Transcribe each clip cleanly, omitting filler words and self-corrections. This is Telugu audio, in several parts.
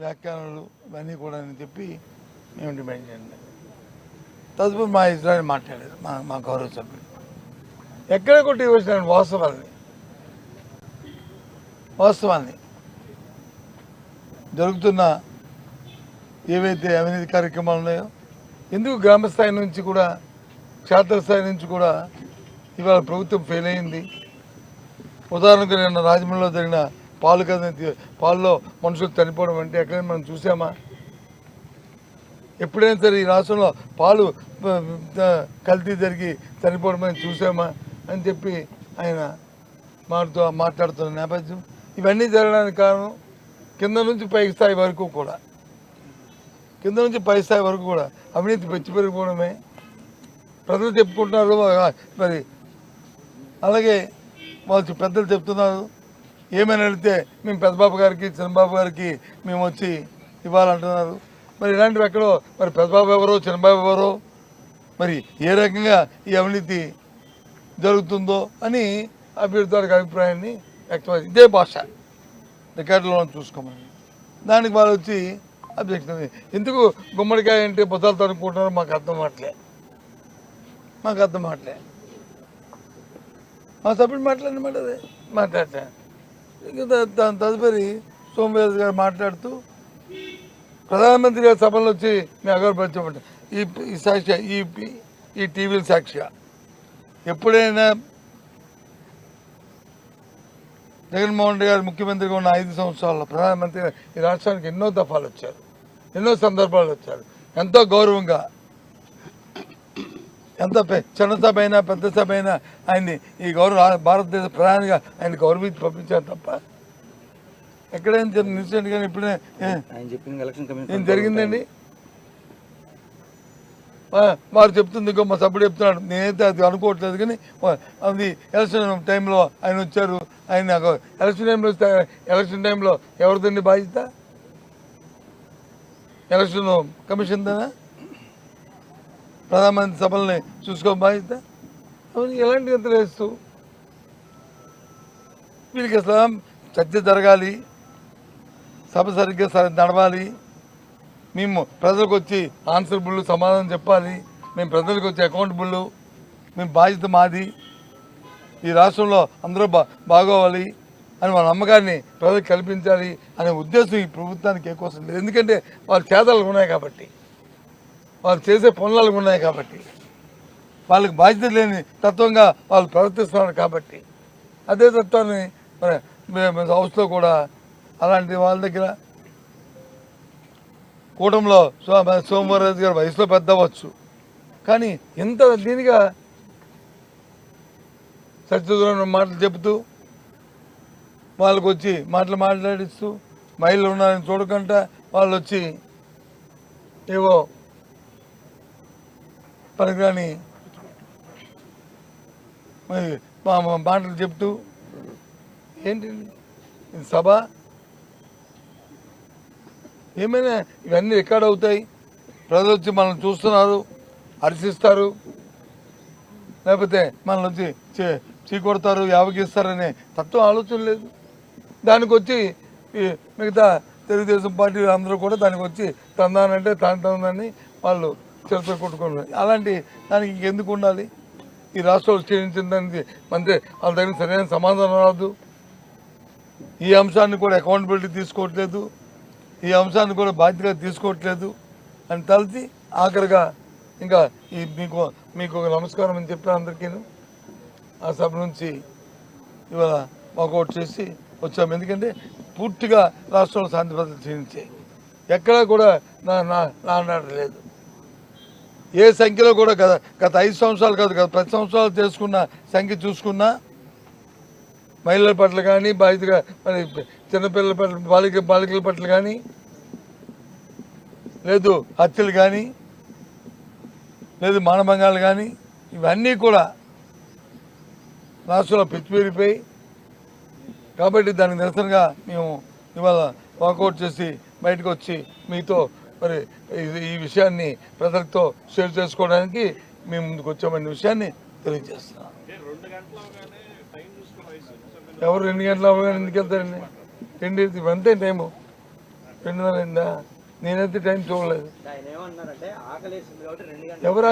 వ్యాఖ్యానాలు ఇవన్నీ కూడా అని చెప్పి మేము డిమాండ్ చేయండి. తదుపరి మా ఇజ్రాయల్ మాట్లాడారు మా గౌరవ సభ్యులు. ఎక్కడ కొట్టి వచ్చిన వాస్తవాన్ని జరుగుతున్న ఏవైతే అవినీతి కార్యక్రమాలు ఉన్నాయో, ఎందుకు గ్రామస్థాయి నుంచి కూడా క్షేత్రస్థాయి నుంచి కూడా ఇవాళ ప్రభుత్వం ఫెయిల్ అయింది. ఉదాహరణకు నిన్న రాజమండ్రిలో జరిగిన పాలులో మనుషులు చనిపోవడం అంటే ఎక్కడైనా మనం చూసామా? ఎప్పుడైనా సరే ఈ రాష్ట్రంలో పాలు కల్తీ జరిగి చనిపోవడం అని చూసామా అని చెప్పి ఆయన మాట్లాడుతున్న నేపథ్యం. ఇవన్నీ జరగడానికి కారణం కింద నుంచి పై స్థాయి వరకు కూడా అవినీతి పెంచి పెరిగిపోవడమే ప్రజలు చెప్పుకుంటున్నారు. మరి అలాగే వాళ్ళు పెద్దలు చెప్తున్నారు, ఏమైనా అడిగితే మేము పెద్దబాబు గారికి చిన్నబాబు గారికి మేము వచ్చి ఇవ్వాలంటున్నారు. మరి ఇలాంటివి ఎక్కడో మరి పెద్దబాబు ఎవరో చిన్నబాబు ఎవరో మరి ఏ రకంగా ఈ అవినీతి జరుగుతుందో అని అభ్యర్థులకు అభిప్రాయాన్ని వ్యక్తమైంది. ఇదే భాష రికార్డులో చూసుకోమని దానికి వాళ్ళు వచ్చి అబ్జెక్షన్. ఎందుకు గుమ్మడికాయ అంటే బుతాలు తనుకుంటున్నారో మాకు అర్థం మాటలే. మా సభ్యుడు మాట్లాడినమాట అదే మాట్లాడతాను. దాని తదుపరి సోమవీర్ గారు మాట్లాడుతూ ప్రధానమంత్రి గారి సభలో వచ్చి మేము అగౌరవపరచమంట ఈ సాక్షిగా ఈ టీవీల సాక్షిగా ఎప్పుడైనా జగన్మోహన్ రెడ్డి గారు ముఖ్యమంత్రిగా ఉన్న 5 సంవత్సరాల్లో ప్రధానమంత్రి ఈ రాష్ట్రానికి ఎన్నో దఫాలు వచ్చారు, ఎన్నో సందర్భాలు వచ్చారు. ఎంతో గౌరవంగా, ఎంత చిన్న సభ అయినా పెద్ద సభ అయినా ఆయన్ని ఈ భారతదేశ ప్రధానిగా ఆయన గౌరవించి పంపించారు తప్ప ఎక్కడైనా ఇన్సిడెంట్ కానీ ఇప్పుడే ఏం జరిగిందండి? వారు చెప్తుంది, ఇంకో మా సభ్యుడు చెప్తున్నాడు, నేనైతే అది అనుకోవట్లేదు. కానీ అది ఎలక్షన్ టైంలో ఆయన వచ్చారు, ఆయన ఎలక్షన్ టైంలో ఎవరిదండి బాధ్యత? ఎలక్షన్ కమిషన్ దానా? ప్రధానమంత్రి సభల్ని చూసుకో బాధ్యత? ఎలాంటి ఎంత వేస్తూ వీళ్ళకి అసలు చర్చ జరగాలి, సభ సరిగ్గా నడవాలి, మేము ప్రజలకు వచ్చి ఆన్సరబుల్ సమాధానం చెప్పాలి, మేము ప్రజలకు వచ్చి అకౌంటబుల్, మేము బాధ్యత మాది, ఈ రాష్ట్రంలో అందరూ బాగోవాలి అని వాళ్ళ నమ్మకాన్ని ప్రజలకు కల్పించాలి అనే ఉద్దేశం ఈ ప్రభుత్వానికి ఎక్కువ లేదు. ఎందుకంటే వాళ్ళ చేతలు ఉన్నాయి కాబట్టి, వాళ్ళు చేసే పనులు ఉన్నాయి కాబట్టి, వాళ్ళకి బాధ్యత లేని తత్వంగా వాళ్ళు ప్రవర్తిస్తున్నారు కాబట్టి, అదే తత్వాన్ని మన హౌస్లో కూడా అలాంటి వాళ్ళ దగ్గర కూటమిలో సోమవీర్రాజు గారు వయసులో పెద్ద అవ్వచ్చు, కానీ ఇంత దీనిగా సత్యదూరం మాటలు చెబుతూ వాళ్ళకు వచ్చి మాట్లాడిస్తూ మహిళలు ఉన్నారని చూడకుండా వాళ్ళు వచ్చి ఏవో పనికిరాని మాటలు చెప్తూ ఏంటి సభ? ఏమైనా ఇవన్నీ రికార్డ్ అవుతాయి, ప్రజలు వచ్చి మనల్ని చూస్తున్నారు, హర్షిస్తారు, లేకపోతే మనల్ని వచ్చి చీకొడతారు, యావగిస్తారనే తత్వం ఆలోచన లేదు. దానికి వచ్చి మిగతా తెలుగుదేశం పార్టీ అందరూ కూడా దానికి వచ్చి తందానంటే తందానని వాళ్ళు చేతులు కొట్టుకున్నారు. అలాంటి దానికి ఇంకెందుకు ఉండాలి? ఈ రాష్ట్రంలో క్షీణించిన దానికి మంత్రి వాళ్ళ దగ్గర సరైన సమాధానం రాదు. ఈ అంశాన్ని కూడా అకౌంటబిలిటీ తీసుకోవట్లేదు, ఈ అంశాన్ని కూడా బాధ్యతగా తీసుకోవట్లేదు అని తలచి ఆఖరిగా ఇంకా ఈ మీకు ఒక నమస్కారం అని చెప్పిన అందరికీ ఆ సభ నుంచి ఇవాళ వాకౌట్ చేసి వచ్చాము. ఎందుకంటే పూర్తిగా రాష్ట్రంలో శాంతి భద్రతలు క్షీణించాయి, ఎక్కడా కూడా నా లేదు. ఏ సంఖ్యలో కూడా గత 5 సంవత్సరాలు కాదు, గత 10 సంవత్సరాలు చేసుకున్న సంఖ్య చూసుకున్నా మహిళల పట్ల కానీ, బాధ్యతగా మరి చిన్నపిల్లల పట్ల బాలికల పట్ల కానీ, లేదు హత్యలు కానీ, లేదు మానభంగాలు కానీ, ఇవన్నీ కూడా రాష్ట్రంలో పెరిగిపోయి కాబట్టి దానికి నిరసనగా మేము ఇవాళ వాకౌట్ చేసి బయటకు వచ్చి మీతో మరి ఈ విషయాన్ని ప్రజలతో షేర్ చేసుకోవడానికి మేము ముందుకు వచ్చామనే విషయాన్ని తెలియజేస్తున్నాం. ఎవరు 2 గంటల అవగానే ఎందుకు వెళ్తారండి? 2 ఇవంతే టైము. 2:30 అయిందా? నేనైతే టైం చూడలేదు. ఆయన ఏమన్నారంటే ఆకలేసింది కాబట్టి 2 గంటలు ఎవరు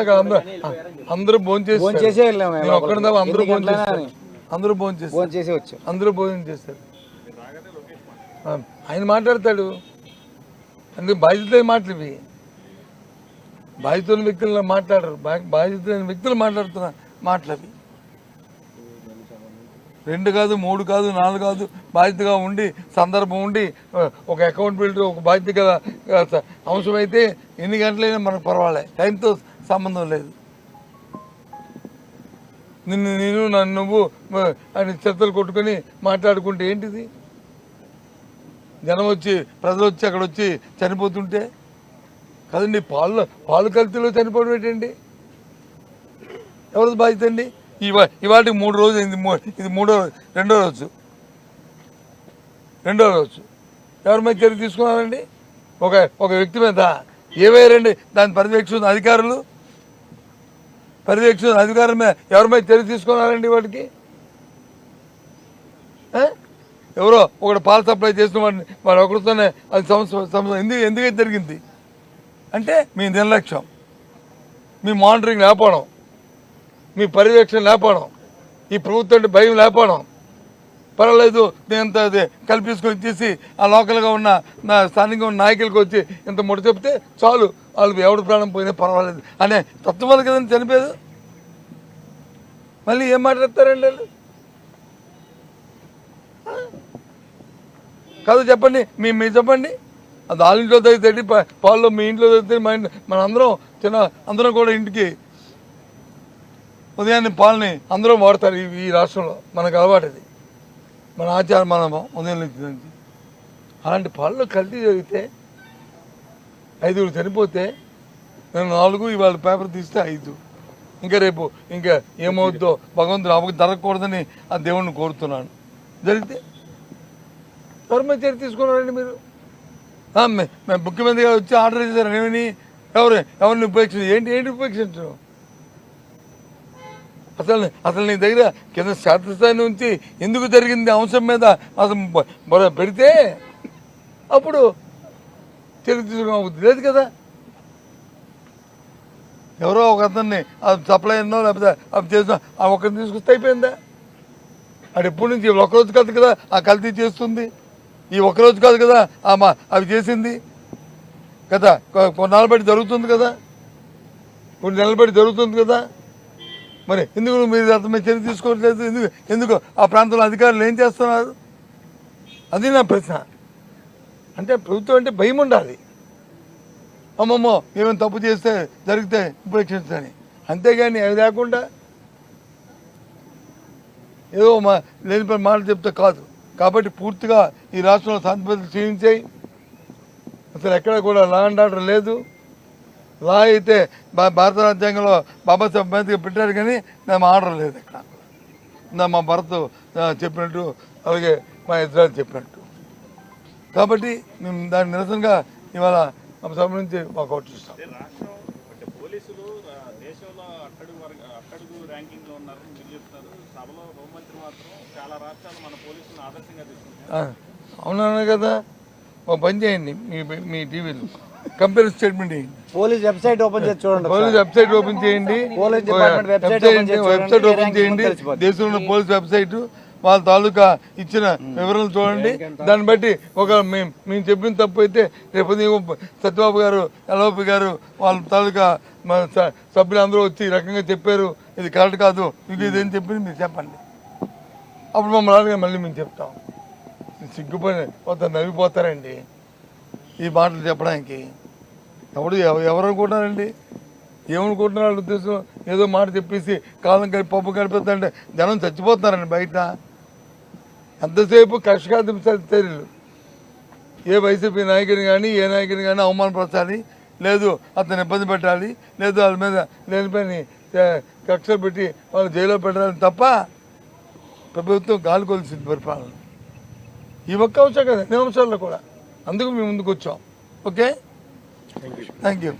అందరూ భోజనం చేస్తారు. నేను ఒక్కడి దాకా అందరూ భోజనం చేస్తారు. అందరూ భోజనం చేస్తారు. అందరూ భోజనం చేస్తారు. ఆయన మాట్లాడతాడు. అందుకే బాధ్యత మాటలు ఇవి. బాధ్యత ఉన్న వ్యక్తులు మాట్లాడరు. బాధ్యత లేని వ్యక్తులు మాట్లాడుతున్న మాటలు అవి. 2 కాదు 3 కాదు 4 కాదు బాధ్యతగా ఉండి సందర్భం ఉండి ఒక అకౌంటబిలిటీ ఒక బాధ్యత అంశం అయితే ఎన్ని గంటలైనా మనకు పర్వాలేదు. టైంతో సంబంధం లేదు. నేను నువ్వు అని చెత్తలు కొట్టుకొని మాట్లాడుకుంటే ఏంటిది? జనం వచ్చి ప్రజలు వచ్చి అక్కడ వచ్చి చనిపోతుంటే కదండి. పాలు కల్తీలో చనిపోవడం ఏంటండి? ఎవరిది బాధ్యత అండి? ఇవాటికి 3 రోజులు అయింది. ఇది రెండో రోజు. ఎవరి మీద చర్య తీసుకున్నారండి? ఒక వ్యక్తి మీద ఏవేరండి దాని పర్యవేక్షణ అధికారుల మీద ఎవరి మీద చర్య తీసుకున్నారండి? వాటికి ఎవరో ఒకటి పాలు సప్లై చేసిన వాడు ఒకరితోనే అది సమస్య ఎందుకైతే జరిగింది అంటే మీ నిర్లక్ష్యం, మీ మానిటరింగ్ లేకపోవడం, మీ పర్యవేక్షణ లేకపోవడం, ఈ ప్రభుత్వం అంటే భయం లేకపోవడం. పర్వాలేదు నేను అది కల్పించుకొని ఇచ్చేసి ఆ లోకల్గా ఉన్న స్థానికంగా ఉన్న నాయకులకు వచ్చి ఇంత ముట్ట చెప్తే చాలు, వాళ్ళు ఎవడు ప్రాణం పోయినా పర్వాలేదు అనే తత్వం వల్ల కదండి చనిపోయేది. మళ్ళీ ఏం మాట్లాడతారండి వాళ్ళు? కాదు చెప్పండి, మీరు చెప్పండి. అది వాళ్ళ ఇంట్లో తగ్గితే పాల్లో మీ ఇంట్లో తగ్గితే మన అందరం కూడా ఇంటికి ఉదయాన్నే పాలని అందరూ వాడతారు. ఈ రాష్ట్రంలో మనకు అలవాటు అది, మన ఆచారం, మన ఉదయం నుంచి. అలాంటి పాలలో కల్తీ జరిగితే 5 చనిపోతే నేను 4, ఇవాళ పేపర్ తీస్తే 5. ఇంకా రేపు ఇంకా ఏమవుద్దో భగవంతుడు అవకు జరగకూడదని ఆ దేవుణ్ణి కోరుతున్నాను. జరిగితే ఎవరి మీద చర్య తీసుకున్నారండి మీరు? ముఖ్యమంత్రి గారు వచ్చి ఆర్డర్ చేశారు. ఏమని ఎవరిని ఉపేక్షించారు? ఏంటి ఉపేక్షించడం? అసలు నీ దగ్గర కింద శాస్త్రస్థాయి నుంచి ఎందుకు జరిగింది అంశం మీద అసలు పెడితే అప్పుడు చర్య తీసుకోవద్దు. లేదు కదా. ఎవరో ఒక అతన్ని సప్లై అన్నో లేకపోతే అవి చేసినా ఆ ఒక్కరిని తీసుకొస్తే అయిపోయిందా? అది ఎప్పటి నుంచి ఒకరోజు కాదు కదా ఆ కల్తీ చేస్తుంది. ఈ ఒక్కరోజు కాదు కదా అవి చేసింది కదా. కొన్నాళ్ళ బట్టి జరుగుతుంది కదా, కొన్ని నెలల బట్టి జరుగుతుంది కదా. మరి ఎందుకు మీరు అతని చర్య తీసుకోవట్లేదు? ఎందుకు ఆ ప్రాంతంలో అధికారులు ఏం చేస్తున్నారు? అది నా ప్రశ్న. అంటే ప్రభుత్వం అంటే భయం ఉండాలి. అమ్మమ్మో ఏమైనా తప్పు చేస్తే జరిగితే ఉపేక్షించని, అంతేగాని అది లేకుండా ఏదో లేని పని మాటలు చెప్తే కాదు. కాబట్టి పూర్తిగా ఈ రాష్ట్రంలో శాంతి భద్రతలు క్షీణించాయి. అసలు ఎక్కడ కూడా లా అండ్ ఆర్డర్ లేదు. లా అయితే భారత రాజ్యాంగంలో బాబాసాహెబ్ అంబేద్కర్ పెట్టారు, కానీ మా ఆర్డర్ లేదు ఇక్కడ. మా భరత్ చెప్పినట్టు, అలాగే మా ఇజ్రాయల్ చెప్పినట్టు. కాబట్టి మేము దాని నిరసనగా ఇవాళ సభ నుంచి వాకౌట్ చేస్తాం. పోలీసులు దేశంలో అట్టడుగు ర్యాంకింగ్ లో ఉన్నారు మీరు చెప్తారు. సభలో హోంమంత్రి మాత్రం చాలా రాష్ట్రాలు మన పోలీసులను ఆదర్శంగా తీసుకుంటారు. అవునా కదా. ఒక పని చేయండి, మీ టీవీలో కంపెనీ స్టేట్మెంట్ చేయండి. పోలీస్ వెబ్సైట్ ఓపెన్ చేసి చూడండి. పోలీస్ వెబ్సైట్ ఓపెన్ చేయండి. వెబ్సైట్ ఓపెన్ చేయండి. దేశంలో పోలీస్ వెబ్సైట్ వాళ్ళ తాలూకా ఇచ్చిన వివరాలు చూడండి. దాన్ని బట్టి మేము చెప్పిన తప్పు అయితే రేపు సత్యబాబు గారు, ఎల్ఓపి గారు, వాళ్ళ తాలూకా సభ్యులు అందరూ వచ్చి ఈ రకంగా చెప్పారు, ఇది కరెక్ట్ కాదు, మీకు ఇదేం చెప్పింది మీరు చెప్పండి. అప్పుడు మమ్మల్ని మళ్ళీ మేము చెప్తాం. సిగ్గుపోయి నవ్విపోతారండి ఈ మాటలు చెప్పడానికి. అప్పుడు ఎవరు అనుకుంటున్నారండి? ఏమనుకుంటున్నారు వాళ్ళ ఉద్దేశం? ఏదో మాట చెప్పేసి కాలం పప్పు గడిపోతుందంటే జనం చచ్చిపోతున్నారండి బయట. ఎంతసేపు కష్టకాదించ చర్యలు. ఏ వైసీపీ నాయకుని కానీ ఏ నాయకుని కానీ అవమానపరచాలి, లేదు అతను ఇబ్బంది పెట్టాలి, లేదు వాళ్ళ మీద లేనిపోయి కక్షలు పెట్టి వాళ్ళు జైల్లో పెట్టాలని తప్ప ప్రభుత్వం గాలి కొలిసింది పరిపాలన. ఈ ఒక్క అంశం కదా, అన్ని అంశాల్లో కూడా. అందుకు మేము ముందుకు వచ్చాం. Okay, thank you.